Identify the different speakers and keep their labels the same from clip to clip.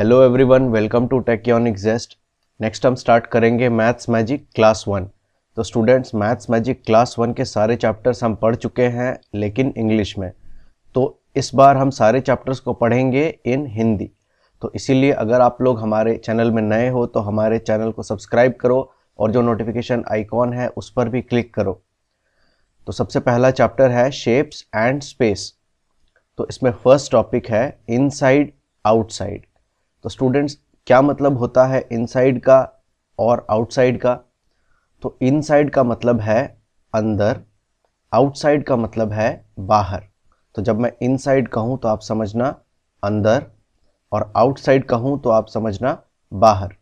Speaker 1: Hello everyone, welcome to Techyonics Jest. Next हम start करेंगे maths magic class 1। तो students, maths magic class 1 के सारे चैप्टर्स हम पढ़ चुके हैं, लेकिन इंग्लिश में। तो इस बार हम सारे चैप्टर्स को पढ़ेंगे इन हिंदी। तो इसीलिए अगर आप लोग हमारे चैनल में नए हो तो हमारे चैनल को सब्सक्राइब करो और जो नोटिफिकेशन आइकॉन है उस पर भी क्लिक करो। तो सबसे पहला चैप्टर है शेप्स एंड स्पेस। तो इसमें फर्स्ट टॉपिक है इनसाइड आउटसाइड। तो स्टूडेंट्स, क्या मतलब होता है इनसाइड का और आउटसाइड का? तो इनसाइड का मतलब है अंदर, आउटसाइड का मतलब है बाहर। तो जब मैं इनसाइड कहूँ तो आप समझना अंदर, और आउटसाइड कहूँ तो आप समझना बाहर।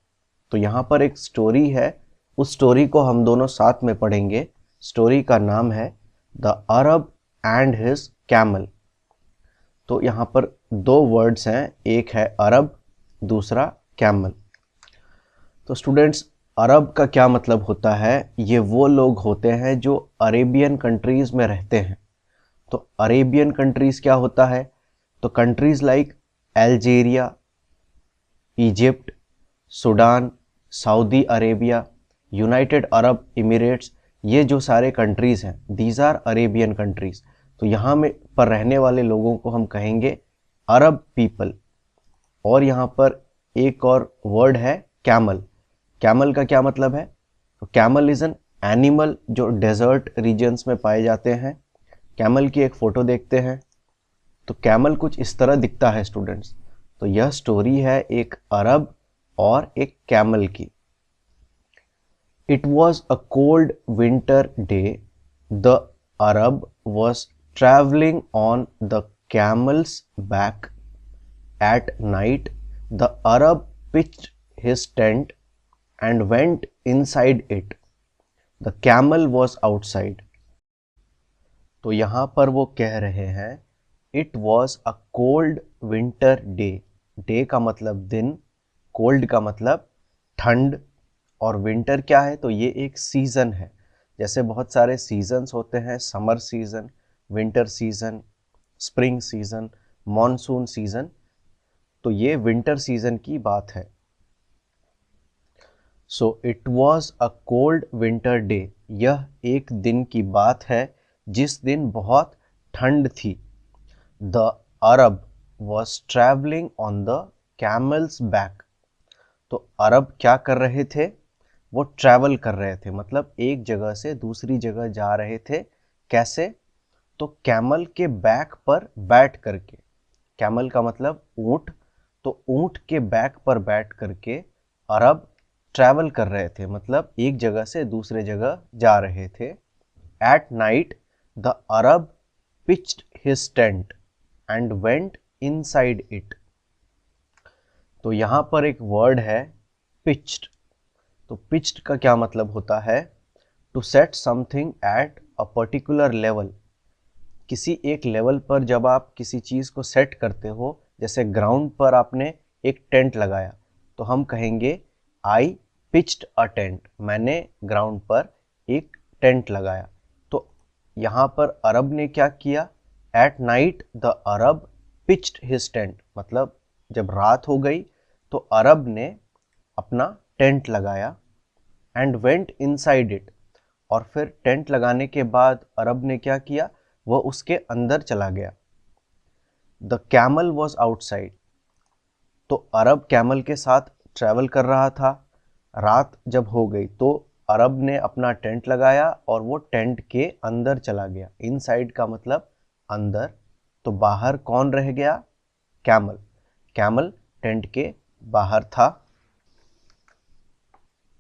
Speaker 1: तो यहाँ पर एक स्टोरी है, उस स्टोरी को हम दोनों साथ में पढ़ेंगे। स्टोरी का नाम है the Arab and his camel. तो यहाँ पर दो वर्ड्स हैं, एक है अरब, दूसरा कैमल। तो स्टूडेंट्स, अरब का क्या मतलब होता है? ये वो लोग होते हैं जो अरेबियन कंट्रीज में रहते हैं। तो अरेबियन कंट्रीज क्या होता है? तो countries like Algeria, Egypt, Sudan, Saudi Arabia, United Arab emirates, ये जो सारे कंट्रीज हैं, दीज आर अरेबियन कंट्रीज। तो यहाँ में पर रहने वाले लोगों को हम कहेंगे अरब पीपल। और यहाँ पर एक और वर्ड है कैमल। कैमल का क्या मतलब है? तो कैमल इज एन एनिमल जो डेजर्ट रीजन्स में पाए जाते हैं। कैमल की एक फोटो देखते हैं। तो कैमल कुछ इस तरह दिखता है स्टूडेंट्स। तो यह स्टोरी है एक अरब और एक कैमल की। It was a cold winter day. The Arab was travelling on the camel's back. At night, the Arab pitched his tent and went inside it. The camel was outside. तो यहाँ पर वो कह रहे हैं It was a cold winter day. Day का मतलब दिन, cold का मतलब ठंड, और विंटर क्या है? तो ये एक सीजन है। जैसे बहुत सारे सीजन्स होते हैं, summer season, winter season, spring season, monsoon season. तो ये विंटर सीजन की बात है। So it was a cold winter day. यह एक दिन की बात है जिस दिन बहुत ठंड थी। The Arab was travelling on the camel's back. तो अरब क्या कर रहे थे? वो ट्रैवल कर रहे थे, मतलब एक जगह से दूसरी जगह जा रहे थे। कैसे? तो कैमल के बैक पर बैठ करके। कैमल का मतलब ऊंट। तो ऊंट के बैक पर बैठ करके अरब ट्रैवल कर रहे थे, मतलब एक जगह से दूसरे जगह जा रहे थे। At night the Arab pitched his tent and went inside it. तो यहाँ पर एक वर्ड है पिच्ड। तो पिच्ड का क्या मतलब होता है? To set something at a particular level. किसी एक लेवल पर जब आप किसी चीज़ को सेट करते हो, जैसे ग्राउंड पर आपने एक टेंट लगाया, तो हम कहेंगे आई पिच्ड अ टेंट। मैंने ग्राउंड पर एक टेंट लगाया। तो यहाँ पर अरब ने क्या किया? At night the Arab pitched his tent, मतलब जब रात हो गई तो अरब ने अपना टेंट लगाया। एंड वेंट इनसाइड इट, और फिर टेंट लगाने के बाद अरब ने क्या किया? वह उसके अंदर चला गया। The camel was outside. तो अरब कैमल के साथ ट्रैवल कर रहा था। रात जब हो गई तो अरब ने अपना टेंट लगाया और वो टेंट के अंदर चला गया। इनसाइड का मतलब अंदर। तो बाहर कौन रह गया? कैमल। कैमल टेंट के बाहर था।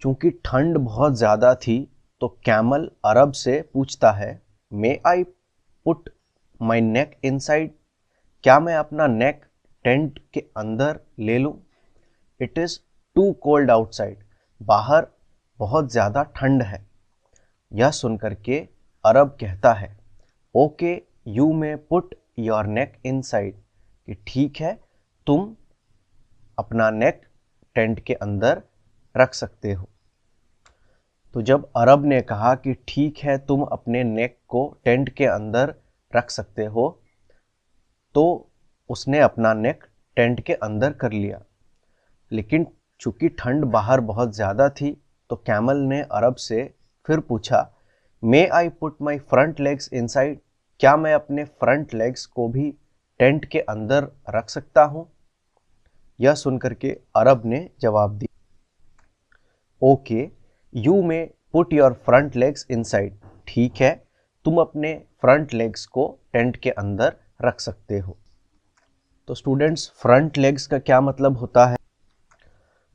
Speaker 1: चूंकि ठंड बहुत ज़्यादा थी तो कैमल अरब से पूछता है, मे I put my neck inside? क्या मैं अपना नेक टेंट के अंदर ले लूं? It is too cold outside. बाहर बहुत ज़्यादा ठंड है। यह सुनकर के अरब कहता है, okay you may put your neck inside, कि ठीक है, तुम अपना नेक टेंट के अंदर रख सकते हो। तो जब अरब ने कहा कि ठीक है, तुम अपने नेक को टेंट के अंदर रख सकते हो, तो उसने अपना नेक टेंट के अंदर कर लिया। लेकिन चूंकि ठंड बाहर बहुत ज़्यादा थी तो कैमल ने अरब से फिर पूछा, may I put my front legs inside, क्या मैं अपने फ्रंट लेग्स को भी टेंट के अंदर रख सकता हूं? यह सुनकर के अरब ने जवाब दिया, okay you may put your front legs inside, ठीक है तुम अपने फ्रंट लेग्स को टेंट के अंदर रख सकते हो। तो स्टूडेंट्स, फ्रंट लेग्स का क्या मतलब होता है?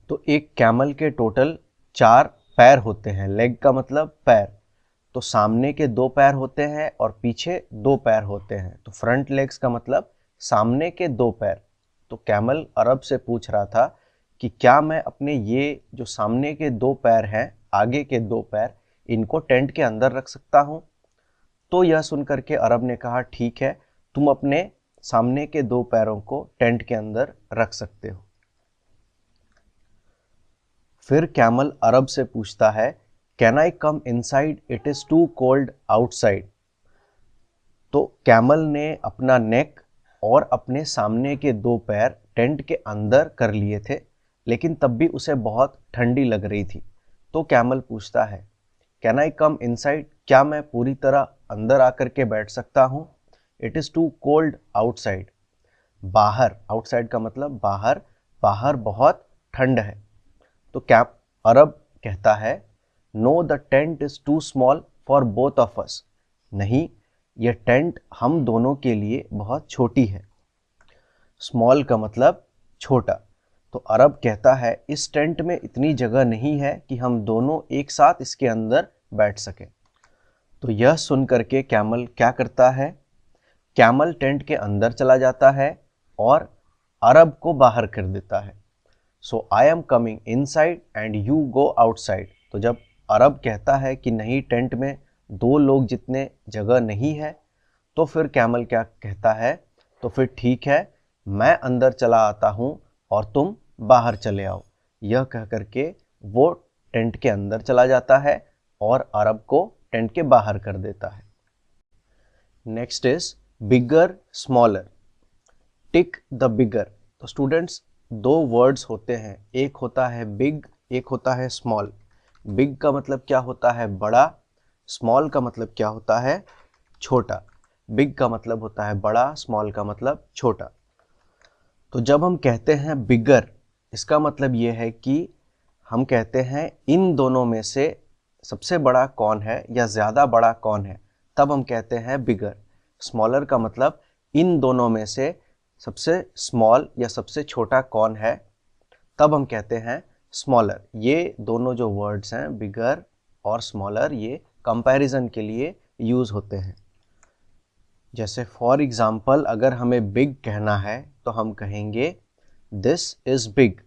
Speaker 1: तो एक कैमल के टोटल 4 पैर होते हैं। लेग का मतलब पैर, तो सामने के 2 पैर होते हैं और पीछे 2 पैर होते हैं। तो फ्रंट लेग्स का मतलब सामने के 2 पैर। तो कैमल अरब से पूछ रहा था कि क्या मैं अपने ये जो सामने के 2 पैर हैं, आगे के 2 पैर, इनको टेंट के अंदर रख सकता हूं? तो यह सुनकर के अरब ने कहा, ठीक है तुम अपने सामने के 2 पैरों को टेंट के अंदर रख सकते हो। फिर कैमल अरब से पूछता है, can I come inside, it is too cold outside. तो कैमल ने अपना नेक और अपने सामने के 2 पैर टेंट के अंदर कर लिए थे, लेकिन तब भी उसे बहुत ठंडी लग रही थी। तो कैमल पूछता है, कैन आई कम इनसाइड, क्या मैं पूरी तरह अंदर आकर के बैठ सकता हूँ? It is too cold outside, बाहर, आउटसाइड का मतलब बाहर, बाहर बहुत ठंड है। तो कैप अरब कहता है, no the tent is too small for both of us, नहीं यह टेंट हम दोनों के लिए बहुत छोटी है। स्मॉल का मतलब छोटा। तो अरब कहता है, इस टेंट में इतनी जगह नहीं है कि हम दोनों एक साथ इसके अंदर बैठ सकें। तो यह सुन करके कैमल क्या करता है? कैमल टेंट के अंदर चला जाता है और अरब को बाहर कर देता है। So I am coming inside and you go outside. तो जब अरब कहता है कि नहीं, टेंट में 2 लोग जितने जगह नहीं है, तो फिर कैमल क्या कहता है? तो फिर ठीक है, मैं अंदर चला आता हूँ और तुम बाहर चले आओ। यह कह करके वो टेंट के अंदर चला जाता है और अरब को टेंट के बाहर कर देता है। Next is bigger smaller, tick the bigger. तो स्टूडेंट्स, 2 वर्ड्स होते हैं, एक होता है बिग, एक होता है स्मॉल। बिग का मतलब क्या होता है? बड़ा। स्मॉल का मतलब क्या होता है? छोटा। बिग का मतलब होता है बड़ा, स्मॉल का मतलब छोटा। तो जब हम कहते हैं बिगर, इसका मतलब ये है कि हम कहते हैं इन दोनों में से सबसे बड़ा कौन है या ज़्यादा बड़ा कौन है, तब हम कहते हैं बिगर। स्मॉलर का मतलब इन दोनों में से सबसे स्मॉल या सबसे छोटा कौन है, तब हम कहते हैं स्मॉलर। ये दोनों जो वर्ड्स हैं, बिगर और स्मॉलर, ये कंपैरिजन के लिए यूज़ होते हैं। जैसे फॉर एग्जाम्पल, अगर हमें बिग कहना है तो हम कहेंगे दिस इज़ बिग,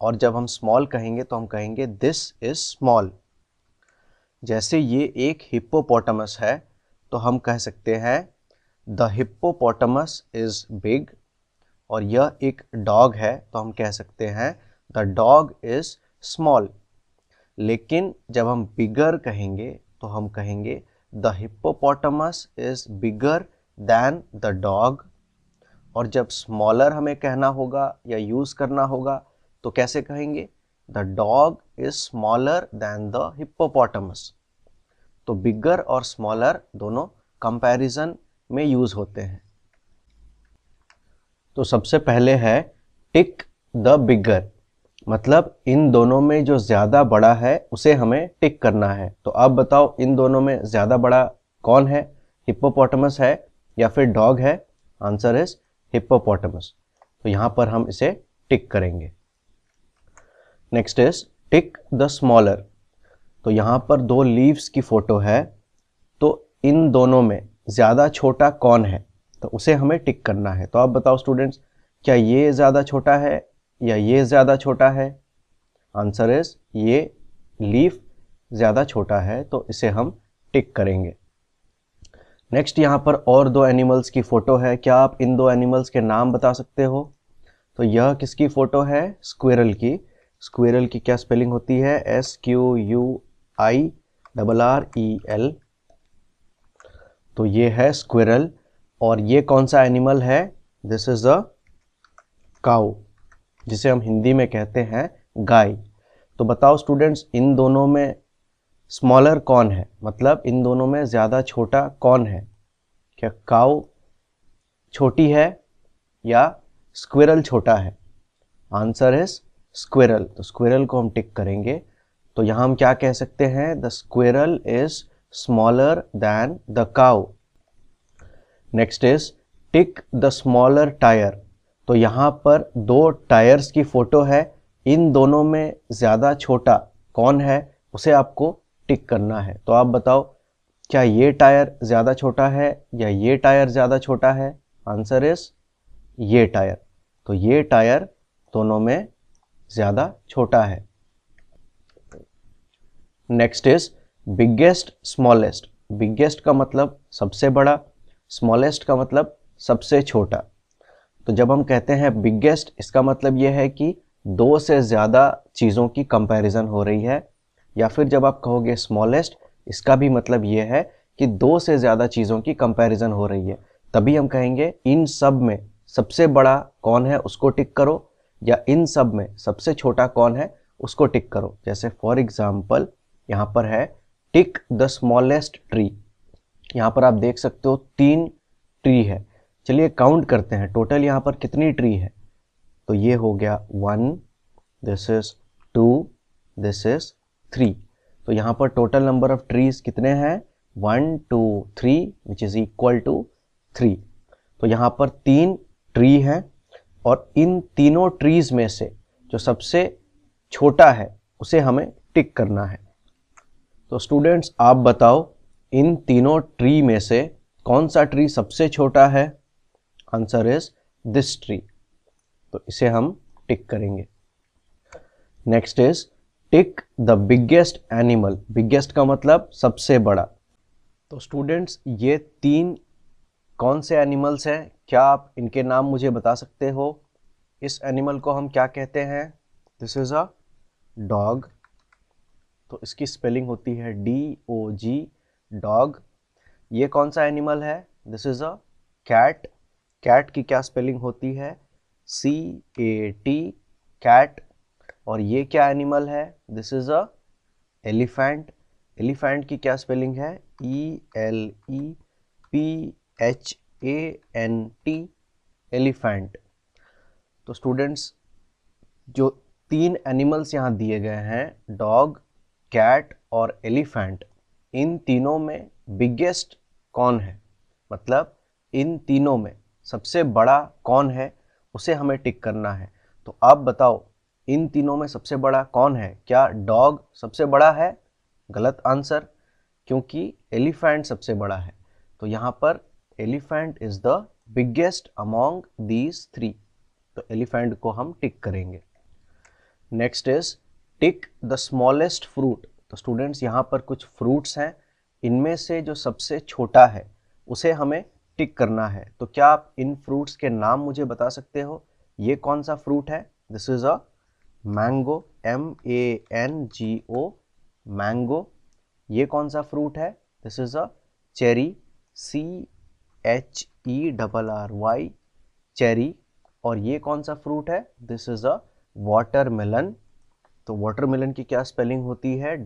Speaker 1: और जब हम स्मॉल कहेंगे तो हम कहेंगे दिस इज़ स्मॉल। जैसे ये एक हिप्पोपोटामस है तो हम कह सकते हैं द हिप्पोपोटामस इज़ बिग, और यह एक डॉग है तो हम कह सकते हैं द डॉग इज़ स्मॉल। लेकिन जब हम बिगर कहेंगे तो हम कहेंगे the hippopotamus is bigger than the dog, और जब स्मॉलर हमें कहना होगा या यूज़ करना होगा तो कैसे कहेंगे? The dog is smaller than the hippopotamus. तो बिगर और स्मॉलर दोनों कंपैरिजन में यूज़ होते हैं। तो सबसे पहले है टिक द बिगर, मतलब इन दोनों में जो ज़्यादा बड़ा है उसे हमें टिक करना है। तो आप बताओ, इन दोनों में ज़्यादा बड़ा कौन है? हिप्पोपोटामस है या फिर डॉग है? Answer is hippopotamus. तो यहाँ पर हम इसे टिक करेंगे। Next is tick the smaller. तो यहाँ पर 2 लीव्स की फ़ोटो है, तो इन दोनों में ज़्यादा छोटा कौन है, तो उसे हमें टिक करना है। तो आप बताओ स्टूडेंट्स, क्या ये ज़्यादा छोटा है या ये ज़्यादा छोटा है? आंसर इज ये लीफ ज़्यादा छोटा है, तो इसे हम टिक करेंगे। नेक्स्ट यहाँ पर और 2 एनिमल्स की फ़ोटो है। क्या आप इन 2 एनिमल्स के नाम बता सकते हो? तो यह किसकी फ़ोटो है? स्क्विरल की। स्क्विरल की क्या स्पेलिंग होती है? SQUIRREL। तो ये है स्क्विरल, और ये कौन सा एनिमल है? दिस इज अ काऊ। जिसे हम हिंदी में कहते हैं गाय। तो बताओ स्टूडेंट्स, इन दोनों में स्मॉलर कौन है, मतलब इन दोनों में ज़्यादा छोटा कौन है? क्या काऊ छोटी है या स्क्विरल छोटा है? Answer is squirrel. तो स्क्विरल को हम टिक करेंगे। तो यहाँ हम क्या कह सकते हैं? The squirrel is smaller than the cow. Next is tick the smaller tyre. तो यहाँ पर दो टायर्स की फोटो है, इन दोनों में ज़्यादा छोटा कौन है उसे आपको टिक करना है। तो आप बताओ, क्या ये टायर ज़्यादा छोटा है या ये टायर ज़्यादा छोटा है? आंसर इज ये टायर। तो ये टायर दोनों में ज़्यादा छोटा है। Next is biggest smallest. Biggest का मतलब सबसे बड़ा, स्मॉलेस्ट का मतलब सबसे छोटा। तो जब हम कहते हैं बिगेस्ट, इसका मतलब यह है कि दो से ज़्यादा चीज़ों की कंपैरिजन हो रही है, या फिर जब आप कहोगे स्मॉलेस्ट, इसका भी मतलब यह है कि दो से ज़्यादा चीज़ों की कंपैरिजन हो रही है। तभी हम कहेंगे इन सब में सबसे बड़ा कौन है उसको टिक करो, या इन सब में सबसे छोटा कौन है उसको टिक करो। जैसे फॉर एग्जाम्पल यहाँ पर है टिक द स्मॉलेस्ट ट्री। यहाँ पर आप देख सकते हो 3 ट्री है। चलिए काउंट करते हैं टोटल यहाँ पर कितनी ट्री है। तो ये हो गया 1, दिस इज 2, दिस इज 3। तो यहाँ पर टोटल नंबर ऑफ ट्रीज कितने हैं? 1 2 3 विच इज इक्वल टू 3। तो यहाँ पर 3 ट्री हैं, और इन तीनों ट्रीज में से जो सबसे छोटा है उसे हमें टिक करना है। तो स्टूडेंट्स आप बताओ, इन तीनों ट्री में से कौन सा ट्री सबसे छोटा है? Answer is this tree. तो इसे हम टिक करेंगे। Next is tick the biggest animal. Biggest का मतलब सबसे बड़ा। तो स्टूडेंट्स ये 3 कौन से एनिमल्स हैं? क्या आप इनके नाम मुझे बता सकते हो? इस एनिमल को हम क्या कहते हैं? This is a dog. तो इसकी स्पेलिंग होती है DOG, डॉग। ये कौन सा एनिमल है? This is a cat. Cat की क्या स्पेलिंग होती है? CAT, cat. और ये क्या एनिमल है? This is a elephant. Elephant की क्या स्पेलिंग है? ELEPHANT, elephant. तो स्टूडेंट्स जो 3 एनिमल्स यहाँ दिए गए हैं, डॉग, कैट और एलिफेंट, इन तीनों में बिगेस्ट कौन है, मतलब इन तीनों में सबसे बड़ा कौन है उसे हमें टिक करना है। तो आप बताओ, इन तीनों में सबसे बड़ा कौन है? क्या डॉग सबसे बड़ा है? गलत आंसर, क्योंकि एलिफेंट सबसे बड़ा है। तो यहाँ पर elephant is the biggest among these 3। तो एलिफेंट को हम टिक करेंगे। Next is tick the smallest fruit. तो स्टूडेंट्स यहाँ पर कुछ फ्रूट्स हैं, इनमें से जो सबसे छोटा है उसे हमें टिक करना है। तो क्या आप इन फ्रूट्स के नाम मुझे बता सकते हो? ये कौन सा फ्रूट है? This is a mango, MANGO, mango. ये कौन सा फ्रूट है? This is a cherry, CHERRY, cherry. और ये कौन सा फ्रूट है? This is a watermelon. तो वाटरमेलन की क्या स्पेलिंग होती है?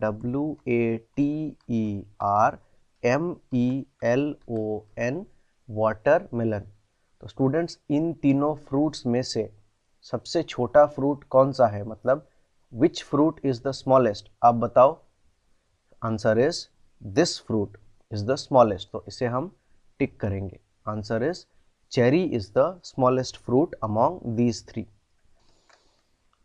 Speaker 1: WATERMELON, watermelon. तो स्टूडेंट्स इन तीनों फ्रूट्स में से सबसे छोटा फ्रूट कौन सा है, मतलब which fruit is the smallest? आप बताओ। Answer is this fruit is the smallest. तो इसे हम टिक करेंगे। Answer is cherry is the smallest fruit among these 3।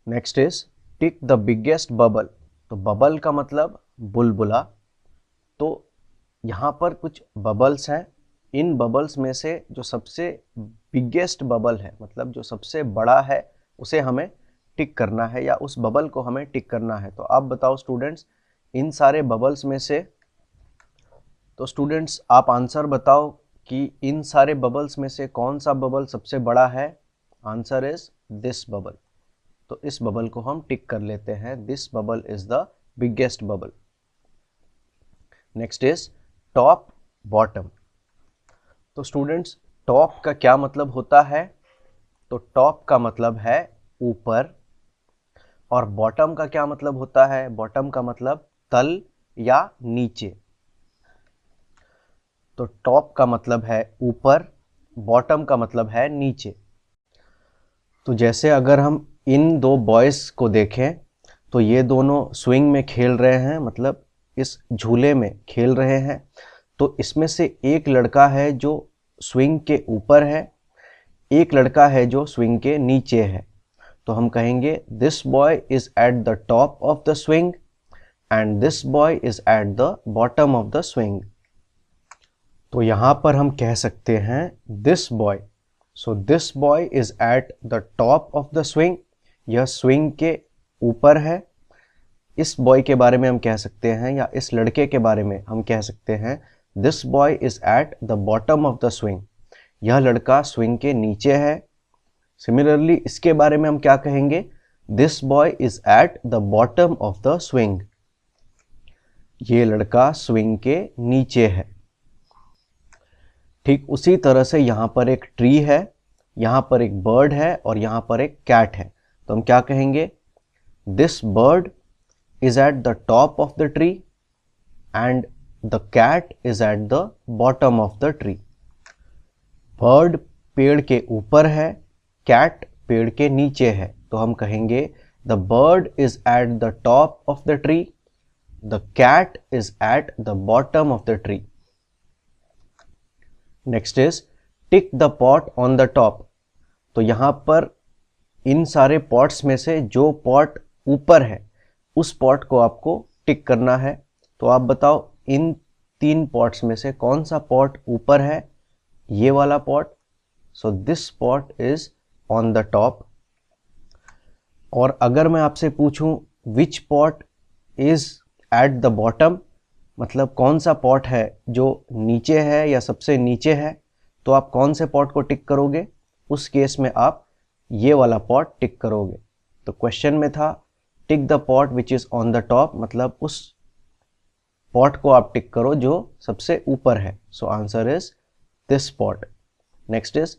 Speaker 1: Next is tick the biggest bubble. तो बबल का मतलब बुलबुला। तो यहाँ पर कुछ बबल्स हैं, इन बबल्स में से जो सबसे बिगेस्ट बबल है, मतलब जो सबसे बड़ा है, उसे हमें टिक करना है, या उस बबल को हमें टिक करना है। तो आप बताओ स्टूडेंट्स, इन सारे बबल्स में से, तो स्टूडेंट्स आप आंसर बताओ कि इन सारे बबल्स में से कौन सा बबल सबसे बड़ा है? Answer is this bubble. तो इस बबल को हम टिक कर लेते हैं। This bubble is the biggest bubble. Next is top bottom. तो स्टूडेंट्स टॉप का क्या मतलब होता है? तो टॉप का मतलब है ऊपर, और बॉटम का क्या मतलब होता है? बॉटम का मतलब तल या नीचे। तो टॉप का मतलब है ऊपर, बॉटम का मतलब है नीचे। तो जैसे अगर हम इन दो बॉयज को देखें तो ये दोनों स्विंग में खेल रहे हैं, मतलब इस झूले में खेल रहे हैं। तो इसमें से एक लड़का है जो स्विंग के ऊपर है, एक लड़का है जो स्विंग के नीचे है। तो हम कहेंगे this boy is at the top of the swing and this boy is at the bottom of the swing. तो यहां पर हम कह सकते हैं this boy, so this boy is at the top of the swing, यह swing के ऊपर है। इस बॉय के बारे में हम कह सकते हैं, या इस लड़के के बारे में हम कह सकते हैं this boy is at the bottom of the swing, यह लड़का स्विंग के नीचे है। सिमिलरली इसके बारे में हम क्या कहेंगे? This boy is at the bottom of the swing, ये लड़का स्विंग के नीचे है। ठीक उसी तरह से यहां पर एक ट्री है, यहां पर एक बर्ड है और यहां पर एक कैट है। तो हम क्या कहेंगे? This bird is at the top of the tree and the cat is at the bottom of the tree. Bird पेड़ के ऊपर है, कैट पेड़ के नीचे है। तो हम कहेंगे the bird is at the top of the tree, the cat is at the bottom of the tree. Next is tick the pot on the top. तो यहां पर इन सारे पॉट्स में से जो पॉट ऊपर है उस पॉट को आपको टिक करना है। तो आप बताओ इन 3 पॉट्स में से कौन सा पॉट ऊपर है? ये वाला pot, so this pot is on the top. और अगर मैं आपसे पूछूं which pot is at the bottom, मतलब कौन सा पॉट है जो नीचे है या सबसे नीचे है, तो आप कौन से पॉट को टिक करोगे? उस केस में आप ये वाला पॉट टिक करोगे। तो क्वेश्चन में था tick the pot which is on the top, मतलब उस पॉट को आप टिक करो जो सबसे ऊपर है। सो answer is this pot. Next is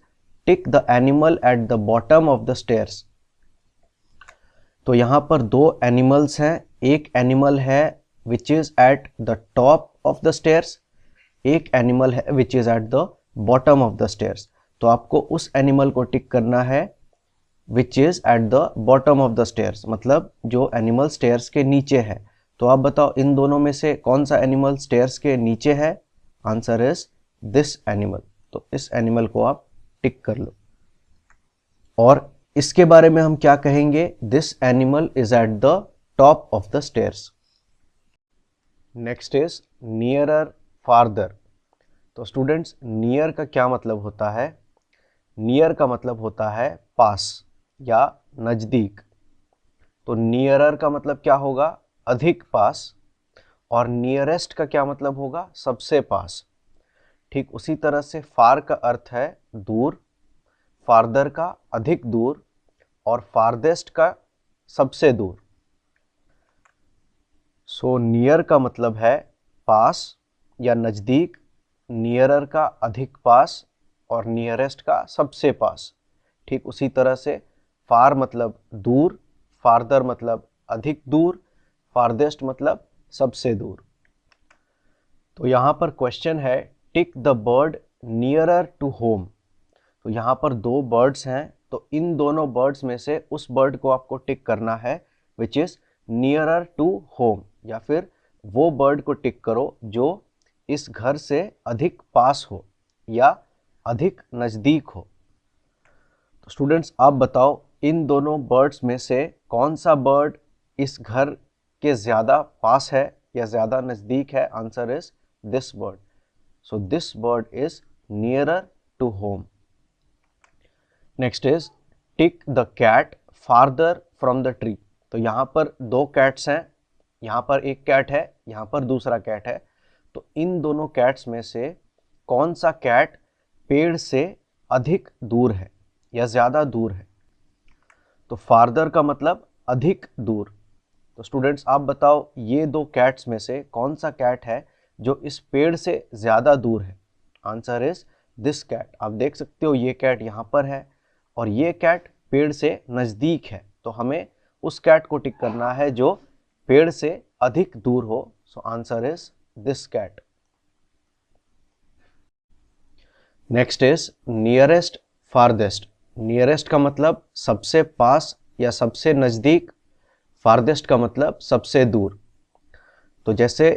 Speaker 1: tick the animal eight the bottom of the stairs. तो यहां पर 2 एनिमल्स हैं, एक एनिमल है which is at the top of the stairs, एक एनिमल है which is at the bottom of the stairs. तो आपको उस एनिमल को टिक करना है which is at the bottom of the stairs, मतलब जो एनिमल स्टेयर्स के नीचे है। तो आप बताओ इन दोनों में से कौन सा एनिमल स्टेयर्स के नीचे है? Answer is this animal. तो इस एनिमल को आप टिक कर लो। और इसके बारे में हम क्या कहेंगे? This animal is at the top of the stairs. Next is nearer farther. तो स्टूडेंट्स नियर का क्या मतलब होता है? नियर का मतलब होता है पास या नजदीक। तो नियरर का मतलब क्या होगा? अधिक पास। और नियरेस्ट का क्या मतलब होगा? सबसे पास। ठीक उसी तरह से फार का अर्थ है दूर, फार्दर का अधिक दूर, और फारदेस्ट का सबसे दूर। सो नियर का मतलब है पास या नजदीक, नियरर का अधिक पास और नियरेस्ट का सबसे पास। ठीक उसी तरह से फार मतलब दूर, फार्दर मतलब अधिक दूर, फारदेस्ट मतलब सबसे दूर। तो यहां पर क्वेश्चन है tick the bird nearer to home. तो यहां पर 2 बर्ड्स हैं, तो इन दोनों बर्ड्स में से उस बर्ड को आपको टिक करना है which is nearer to home, या फिर वो बर्ड को टिक करो जो इस घर से अधिक पास हो या अधिक नजदीक हो। तो स्टूडेंट्स आप बताओ इन दोनों बर्ड्स में से कौन सा बर्ड इस घर के ज़्यादा पास है या ज़्यादा नज़दीक है? Answer is this bird. So this bird is nearer to home. Next is tick the cat farther from the tree. तो यहाँ पर 2 कैट्स हैं, यहाँ पर एक कैट है, यहाँ पर दूसरा कैट है। तो इन दोनों कैट्स में से कौन सा कैट पेड़ से अधिक दूर है या ज़्यादा दूर है? तो फार्दर का मतलब अधिक दूर। तो स्टूडेंट्स आप बताओ ये 2 कैट्स में से कौन सा कैट है जो इस पेड़ से ज़्यादा दूर है? Answer is this cat. आप देख सकते हो ये कैट यहाँ पर है और ये कैट पेड़ से नज़दीक है, तो हमें उस कैट को टिक करना है जो पेड़ से अधिक दूर हो। So answer is this cat. Next is nearest farthest. Nearest का मतलब सबसे पास या सबसे नज़दीक, फारदेस्ट का मतलब सबसे दूर। तो जैसे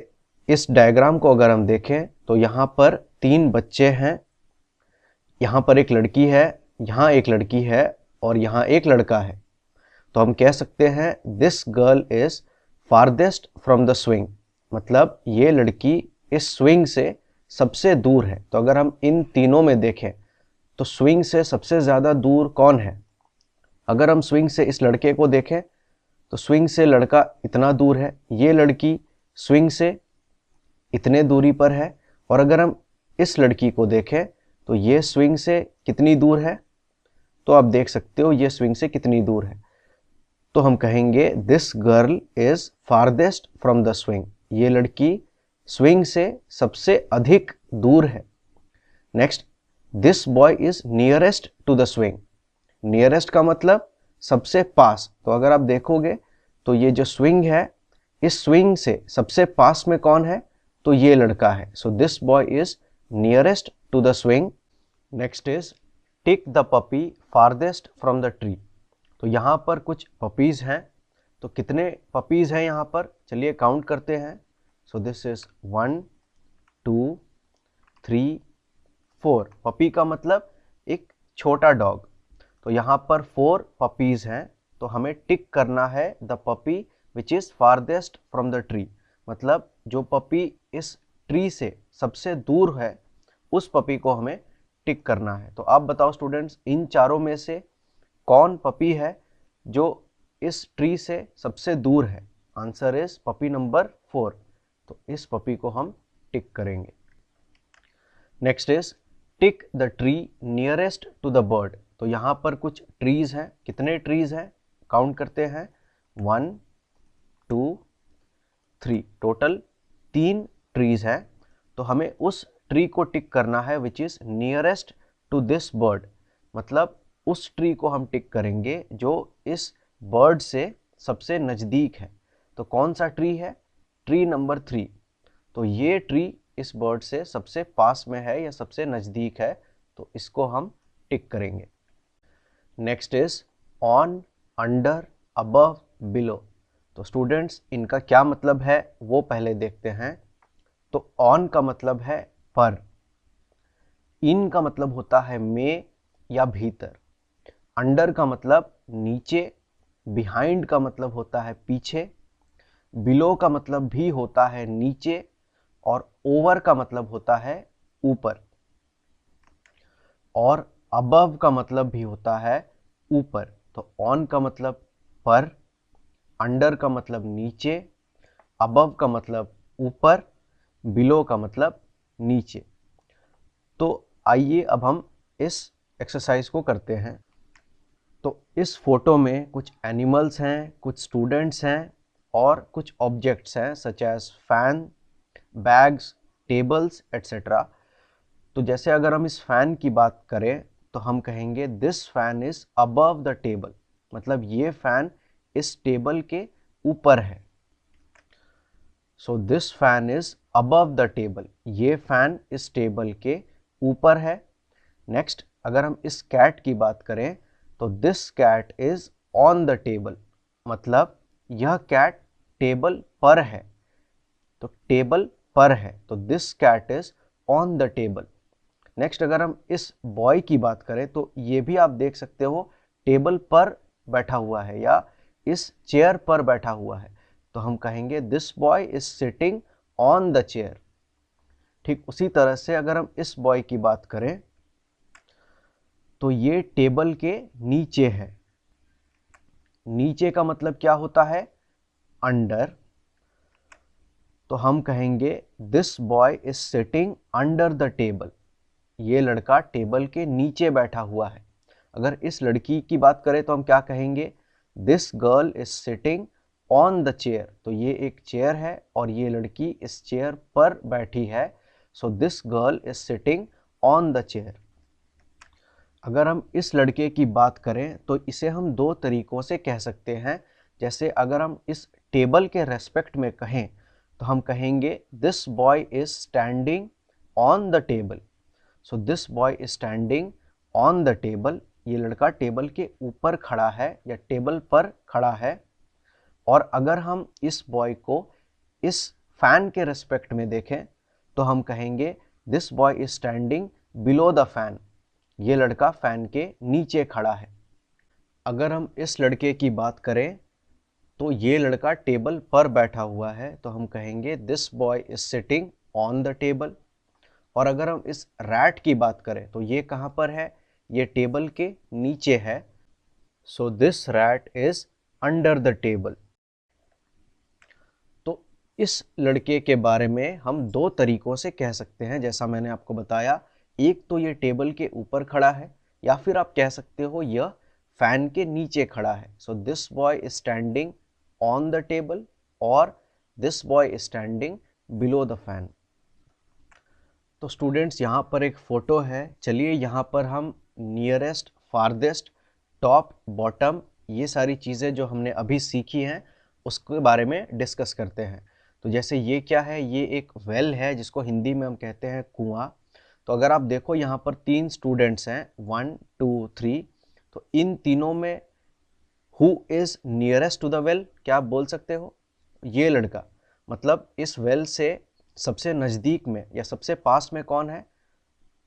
Speaker 1: इस डायग्राम को अगर हम देखें तो यहाँ पर 3 बच्चे हैं, यहाँ पर एक लड़की है, यहाँ एक लड़की है और यहाँ एक लड़का है। तो हम कह सकते हैं this girl is farthest from the swing, मतलब ये लड़की इस स्विंग से सबसे दूर है। तो अगर हम इन तीनों में देखें तो स्विंग से सबसे ज़्यादा दूर कौन है? अगर हम स्विंग से इस लड़के को देखें तो स्विंग से लड़का इतना दूर है, ये लड़की स्विंग से इतने दूरी पर है। और अगर हम इस लड़की को देखें तो ये स्विंग से कितनी दूर है? तो आप देख सकते हो ये स्विंग से कितनी दूर है। तो हम कहेंगे this girl is farthest from the swing, ये लड़की स्विंग से सबसे अधिक दूर है। Next, this boy is nearest to the swing. Nearest का मतलब सबसे पास। तो अगर आप देखोगे तो ये जो स्विंग है, इस स्विंग से सबसे पास में कौन है? तो ये लड़का है। So this boy is nearest to the swing. Next is tick the puppy farthest from the tree. तो यहाँ पर कुछ पपीज हैं, तो कितने पपीज हैं यहाँ पर? चलिए काउंट करते हैं। So this is 1 2 3 4। पपी का मतलब एक छोटा डॉग। तो यहाँ पर 4 पपीज हैं, तो हमें टिक करना है the puppy which is farthest from the tree, मतलब जो पपी इस ट्री से सबसे दूर है उस पपी को हमें टिक करना है। तो आप बताओ स्टूडेंट्स, इन चारों में से कौन पपी है जो इस ट्री से सबसे दूर है? Answer is puppy number 4। तो इस पपी को हम टिक करेंगे। Next is tick the tree nearest to the bird. तो यहाँ पर कुछ ट्रीज हैं, कितने ट्रीज हैं? काउंट करते हैं। 1 2 3, टोटल 3 ट्रीज हैं। तो हमें उस ट्री को टिक करना है which is nearest to this bird, मतलब उस ट्री को हम टिक करेंगे जो इस बर्ड से सबसे नज़दीक है। तो कौन सा ट्री है? Tree number 3। तो ये ट्री इस बर्ड से सबसे पास में है या सबसे नज़दीक है, तो इसको हम टिक करेंगे। Next is on, under, above, below. तो स्टूडेंट्स, इनका क्या मतलब है वो पहले देखते हैं। तो ऑन का मतलब है पर, इन का मतलब होता है में या भीतर, अंडर का मतलब नीचे, बिहाइंड का मतलब होता है पीछे, बिलो का मतलब भी होता है नीचे, और ओवर का मतलब होता है ऊपर, और अबव का मतलब भी होता है ऊपर। तो ऑन का मतलब पर, अंडर का मतलब नीचे, अबव का मतलब ऊपर, बिलो का मतलब नीचे। तो आइए अब हम इस एक्सरसाइज को करते हैं। तो इस फोटो में कुछ एनिमल्स हैं, कुछ स्टूडेंट्स हैं और कुछ ऑब्जेक्ट्स हैं such as fan, bags, tables etcetera. तो जैसे अगर हम इस फैन की बात करें तो हम कहेंगे this fan is above the table, मतलब ये फैन इस टेबल के ऊपर है। So this fan is above the table, ये फैन इस टेबल के ऊपर है। नेक्स्ट, अगर हम इस कैट की बात करें तो this cat is on the table, मतलब यह कैट टेबल पर है। तो टेबल पर है, तो this cat is on the table. Next, अगर हम इस बॉय की बात करें तो ये भी आप देख सकते हो टेबल पर बैठा हुआ है या इस चेयर पर बैठा हुआ है। तो हम कहेंगे this boy is sitting on the chair. ठीक उसी तरह से अगर हम इस बॉय की बात करें तो ये टेबल के नीचे है। नीचे का मतलब क्या होता है? अंडर। तो हम कहेंगे this boy is sitting under the table, ये लड़का टेबल के नीचे बैठा हुआ है। अगर इस लड़की की बात करें तो हम क्या कहेंगे? This girl is sitting on the chair, तो ये एक चेयर है और ये लड़की इस चेयर पर बैठी है। So this girl is sitting on the chair. अगर हम इस लड़के की बात करें तो इसे हम दो तरीकों से कह सकते हैं। जैसे अगर हम इस टेबल के रेस्पेक्ट में कहें तो हम कहेंगे this boy is standing on the table. So this boy is standing on the table, ये लड़का टेबल के ऊपर खड़ा है या टेबल पर खड़ा है। और अगर हम इस बॉय को इस फैन के रेस्पेक्ट में देखें तो हम कहेंगे this boy is standing below the fan, ये लड़का फैन के नीचे खड़ा है। अगर हम इस लड़के की बात करें तो ये लड़का टेबल पर बैठा हुआ है, तो हम कहेंगे this boy is sitting on the table. और अगर हम इस रैट की बात करें तो ये कहाँ पर है, ये टेबल के नीचे है। So this rat is under the table. तो इस लड़के के बारे में हम दो तरीकों से कह सकते हैं, जैसा मैंने आपको बताया। एक तो ये टेबल के ऊपर खड़ा है, या फिर आप कह सकते हो यह फैन के नीचे खड़ा है। So this boy is standing on the table और this boy is standing below the fan. तो स्टूडेंट्स यहाँ पर एक फ़ोटो है। चलिए यहाँ पर हम नियरेस्ट, फारदेस्ट, टॉप, बॉटम, ये सारी चीज़ें जो हमने अभी सीखी हैं उसके बारे में डिस्कस करते हैं। तो जैसे ये क्या है, ये एक वेल है जिसको हिंदी में हम कहते हैं कुआं। तो अगर आप देखो यहाँ पर तीन स्टूडेंट्स हैं, 1 2 3। तो इन तीनों में who is nearest to the well, क्या आप बोल सकते हो? ये लड़का, मतलब इस वेल से सबसे नज़दीक में या सबसे पास में कौन है?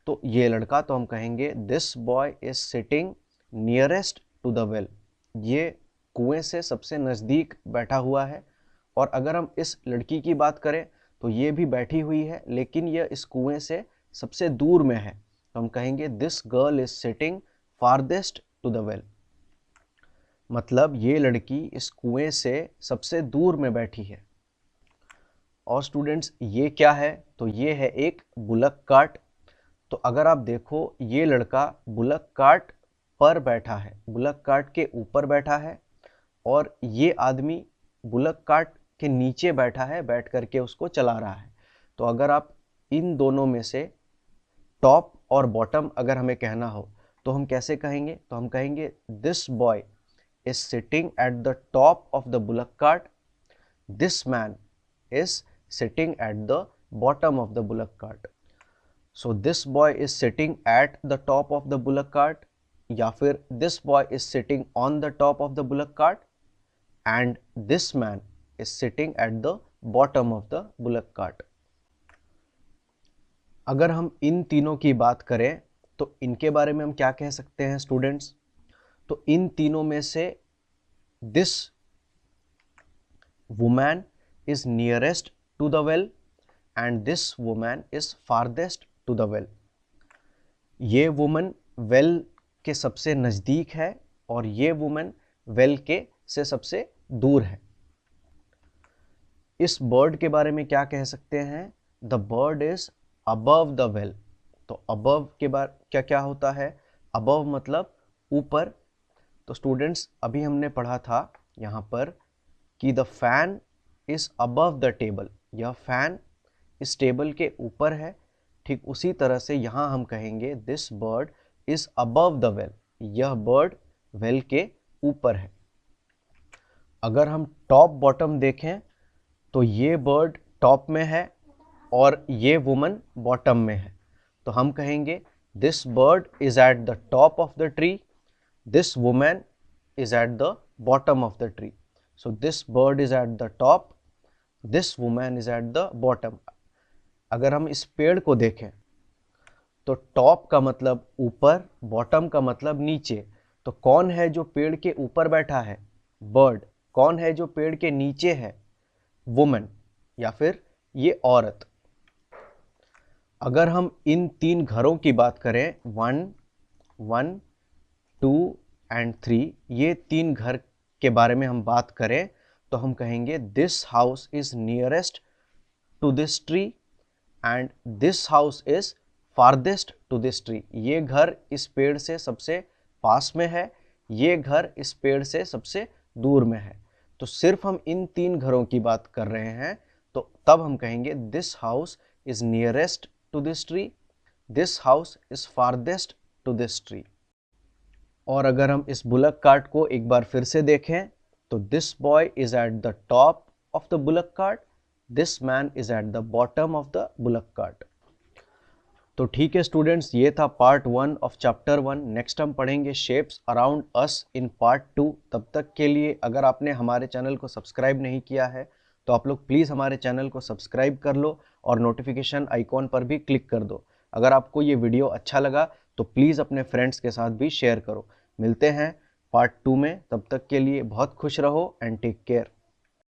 Speaker 1: तो ये लड़का। तो हम कहेंगे this boy is sitting nearest to the well, ये कुएं से सबसे नज़दीक बैठा हुआ है। और अगर हम इस लड़की की बात करें तो ये भी बैठी हुई है, लेकिन यह इस कुएं से सबसे दूर में है। तो हम कहेंगे this girl is sitting farthest to the well, मतलब ये लड़की इस कुएं से सबसे दूर में बैठी है। और स्टूडेंट्स ये क्या है? तो ये है एक बुलक कार्ट। तो अगर आप देखो ये लड़का बुलक कार्ट पर बैठा है, बुलक कार्ट के ऊपर बैठा है, और ये आदमी बुलक कार्ट के नीचे बैठा है, बैठ करके उसको चला रहा है। तो अगर आप इन दोनों में से टॉप और बॉटम अगर हमें कहना हो तो हम कैसे कहेंगे? तो हम कहेंगे this boy is sitting at the top of the bullock cart, this man is sitting at the bottom of the bullock cart. So this boy is sitting at the top of the bullock cart, या फिर this boy is sitting on the top of the bullock cart and this man is sitting at the bottom of the bullock cart. अगर हम इन तीनों की बात करें तो इनके बारे में हम क्या कह सकते हैं स्टूडेंट्स? तो इन तीनों में से this woman is nearest to the well and this woman is farthest to the well. ये वुमन वेल के सबसे नज़दीक है और ये वुमन वेल के से सबसे दूर है। इस बर्ड के बारे में क्या कह सकते हैं? The bird is above the well. तो अबव के बारे क्या क्या होता है? अबव मतलब ऊपर। तो स्टूडेंट्स अभी हमने पढ़ा था यहाँ पर कि the fan is above the table, यह फैन इस टेबल के ऊपर है। ठीक उसी तरह से यहाँ हम कहेंगे this bird is above the well, यह बर्ड वेल के ऊपर है। अगर हम टॉप बॉटम देखें तो ये बर्ड टॉप में है और ये वुमन बॉटम में है। तो हम कहेंगे this bird is at the top of the tree, this woman is at the bottom of the tree. So this bird is at the top, this woman is at the bottom. अगर हम इस पेड़ को देखें तो top का मतलब ऊपर, बॉटम का मतलब नीचे। तो कौन है जो पेड़ के ऊपर बैठा है? बर्ड। कौन है जो पेड़ के नीचे है? वुमन, या फिर ये औरत। अगर हम इन तीन घरों की बात करें, 1 1 2 एंड 3, ये तीन घर के बारे में हम बात करें तो हम कहेंगे this house is nearest to this tree and this house is farthest to this tree. ये घर इस पेड़ से सबसे पास में है, ये घर इस पेड़ से सबसे दूर में है। तो सिर्फ हम इन तीन घरों की बात कर रहे हैं, तो तब हम कहेंगे this house is nearest to this tree, this house is farthest to this tree. और अगर हम इस बुलक कार्ट को एक बार फिर से देखें तो this boy is at the top of the bullock cart, this man is at the bottom of the bullock cart. तो ठीक है स्टूडेंट्स, ये था पार्ट 1 ऑफ चैप्टर 1। नेक्स्ट हम पढ़ेंगे shapes around us in part 2। तब तक के लिए अगर आपने हमारे चैनल को सब्सक्राइब नहीं किया है तो आप लोग प्लीज़ हमारे चैनल को सब्सक्राइब कर लो और नोटिफिकेशन आइकॉन पर भी क्लिक कर दो। अगर आपको ये वीडियो अच्छा लगा तो प्लीज़ अपने फ्रेंड्स के साथ भी शेयर करो। मिलते हैं पार्ट 2 में, तब तक के लिए बहुत खुश रहो एंड टेक केयर।